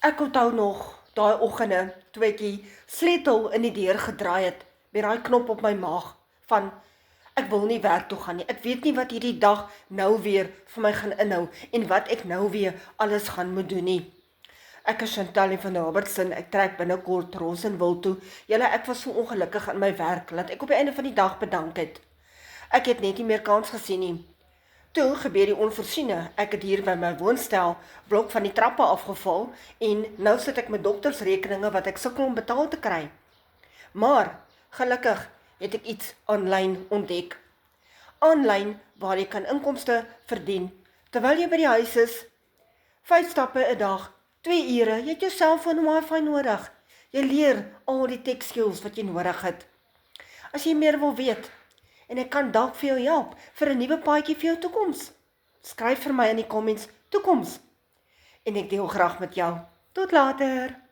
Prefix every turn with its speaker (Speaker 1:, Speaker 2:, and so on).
Speaker 1: Ek onthou nog daai oggende toe ek die sleutel in die deur gedraai het met daai knop op my maag van ek wil nie werk toe gaan nie. Ek weet nie wat hierdie dag nou weer vir my gaan inhou en wat ek nou weer alles gaan moet doen nie. Ek is Chantal van Robertson. Ek trek binnekort Rosenwil toe. Julle, ek was so ongelukkig aan my werk dat ek op die einde van die dag bedank het. Ek het net nie meer kans gesien nie. Toe gebeur die onvoorsiene. Ek het hier by my woonstel blok van die trappe afgeval en nou sit ek met doktersrekeninge wat ek sukkel om betaal te kry. Maar gelukkig het ek iets aanlyn ontdek. Aanlyn waar jy kan inkomste verdien terwyl jy by die huis is. 5 stappe 'n dag, 2 ure, jy het jou selfoon en wifi nodig. Jy leer al die tech skills wat jy nodig het. As jy meer wil weet, en ek kan dalk vir jou help vir 'n nuwe paadjie vir jou toekoms, skryf vir my in die comments toekoms. En ek deel graag met jou. Tot later!